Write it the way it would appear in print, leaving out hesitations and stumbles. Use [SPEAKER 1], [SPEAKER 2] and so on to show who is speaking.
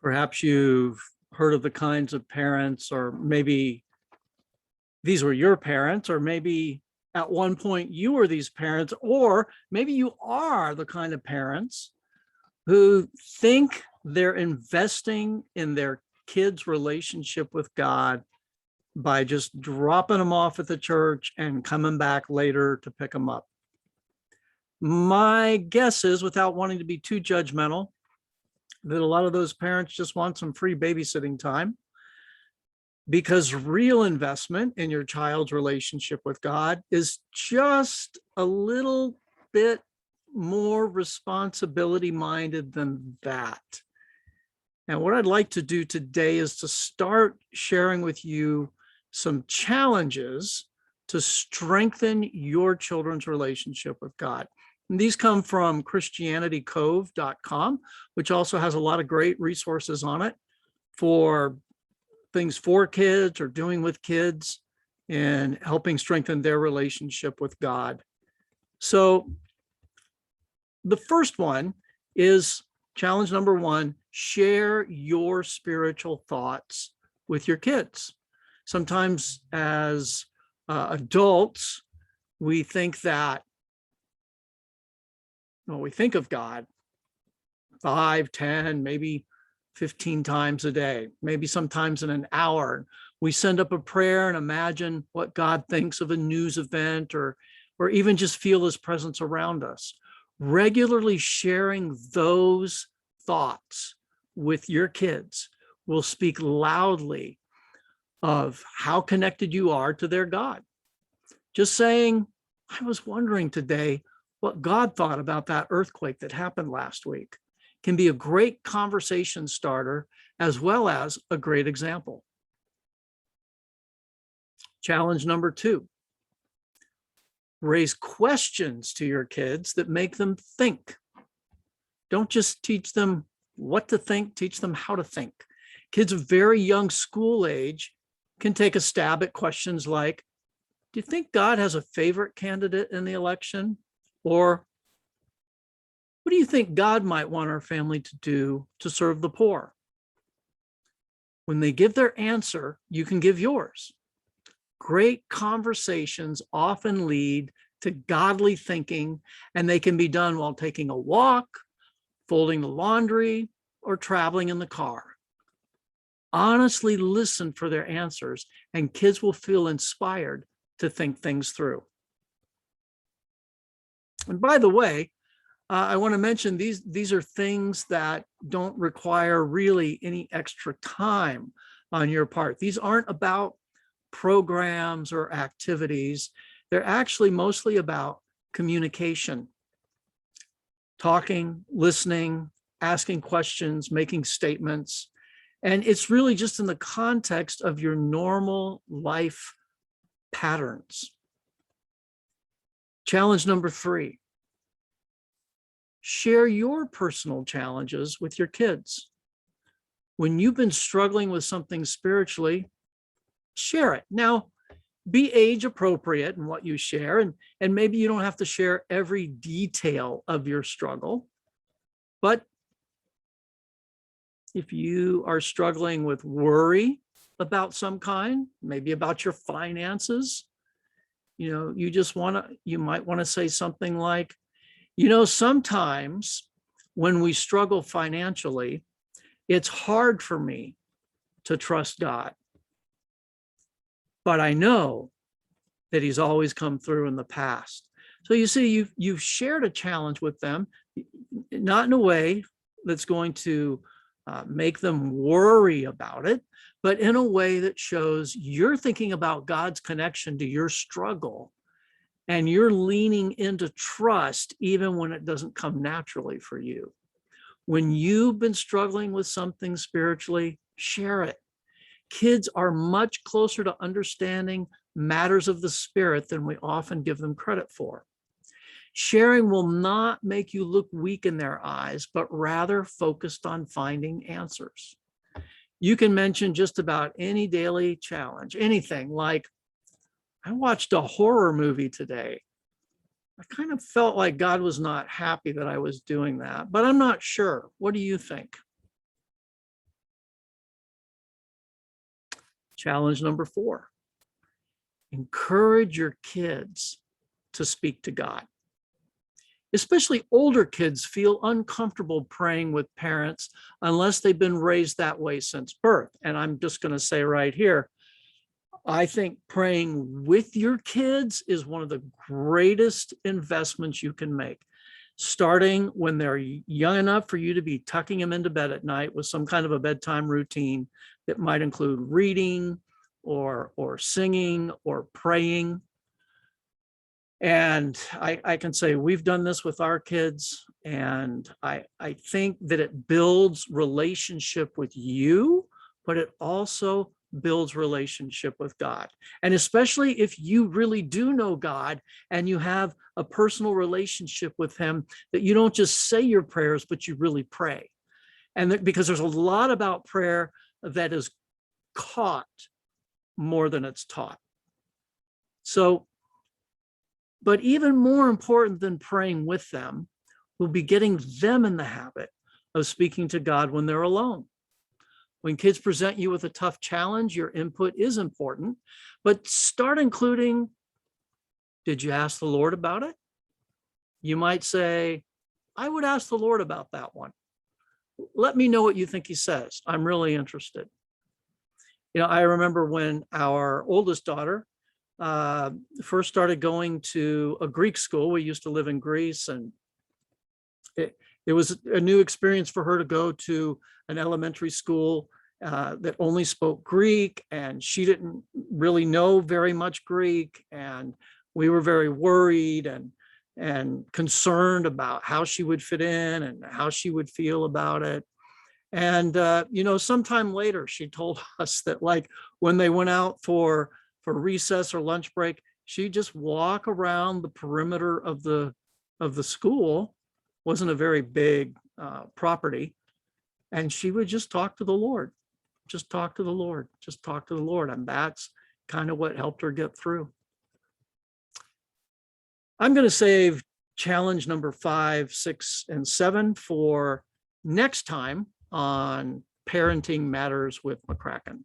[SPEAKER 1] Perhaps you've heard of the kinds of parents, or maybe these were your parents, or maybe at one point you were these parents, or maybe you are the kind of parents who think they're investing in their kids' relationship with God by just dropping them off at the church and coming back later to pick them up. My guess is, without wanting to be too judgmental, that a lot of those parents just want some free babysitting time, because real investment in your child's relationship with God is just a little bit more responsibility minded than that. And what I'd like to do today is to start sharing with you some challenges to strengthen your children's relationship with God. And these come from christianitycove.com, which also has a lot of great resources on it for things for kids or doing with kids and helping strengthen their relationship with God. So the first one is challenge number one: share your spiritual thoughts with your kids. Sometimes as adults, we think that, well, we think of God 5, 10, maybe 15 times a day, maybe sometimes in an hour. We send up a prayer and imagine what God thinks of a news event, or even just feel his presence around us. Regularly sharing those thoughts with your kids will speak loudly of how connected you are to their God. Just saying, I was wondering today what God thought about that earthquake that happened last week, can be a great conversation starter, as well as a great example. Challenge number two: raise questions to your kids that make them think. Don't just teach them what to think, teach them how to think. Kids of very young school age can take a stab at questions like, do you think God has a favorite candidate in the election? Or what do you think God might want our family to do to serve the poor? When they give their answer, you can give yours. Great conversations often lead to godly thinking, and they can be done while taking a walk, folding the laundry, or traveling in the car. Honestly listen for their answers, and kids will feel inspired to think things through. And by the way, I want to mention these are things that don't require really any extra time on your part. These aren't about programs or activities. They're actually mostly about communication, talking, listening, asking questions, making statements. And it's really just in the context of your normal life patterns. Challenge number three: share your personal challenges with your kids. When you've been struggling with something spiritually, share it. Now, be age appropriate in what you share, and maybe you don't have to share every detail of your struggle. But if you are struggling with worry about some kind, maybe about your finances, you might want to say something like, sometimes when we struggle financially, it's hard for me to trust God. But I know that he's always come through in the past. So you see, you've shared a challenge with them, not in a way that's going to make them worry about it, but in a way that shows you're thinking about God's connection to your struggle, and you're leaning into trust even when it doesn't come naturally for you. When you've been struggling with something spiritually, share it. Kids are much closer to understanding matters of the spirit than we often give them credit for. Sharing will not make you look weak in their eyes, but rather focused on finding answers. You can mention just about any daily challenge, anything like, I watched a horror movie today. I kind of felt like God was not happy that I was doing that, but I'm not sure. What do you think? Challenge number 4, encourage your kids to speak to God. Especially older kids feel uncomfortable praying with parents unless they've been raised that way since birth. And I'm just going to say right here, I think praying with your kids is one of the greatest investments you can make. Starting when they're young enough for you to be tucking them into bed at night with some kind of a bedtime routine that might include reading or singing or praying. And I can say we've done this with our kids, and I think that it builds relationship with you, but it also builds relationship with God. And especially if you really do know God and you have a personal relationship with him, that you don't just say your prayers, but you really pray. And because there's a lot about prayer that is caught more than it's taught. So, but even more important than praying with them will be getting them in the habit of speaking to God when they're alone. When kids present you with a tough challenge, your input is important, but start including, did you ask the Lord about it? You might say, I would ask the Lord about that one. Let me know what you think he says. I'm really interested. You know, I remember when our oldest daughter first started going to a Greek school. We used to live in Greece, and it was a new experience for her to go to an elementary school that only spoke Greek, and she didn't really know very much Greek, and we were very worried and concerned about how she would fit in and how she would feel about it. And you know, sometime later she told us that, like, when they went out for recess or lunch break, she'd just walk around the perimeter of the school. Wasn't a very big property, and she would just talk to the Lord. Just talk to the Lord, just talk to the Lord. And that's kind of what helped her get through. I'm going to save challenge number 5, 6, and 7 for next time on Parenting Matters with McCracken.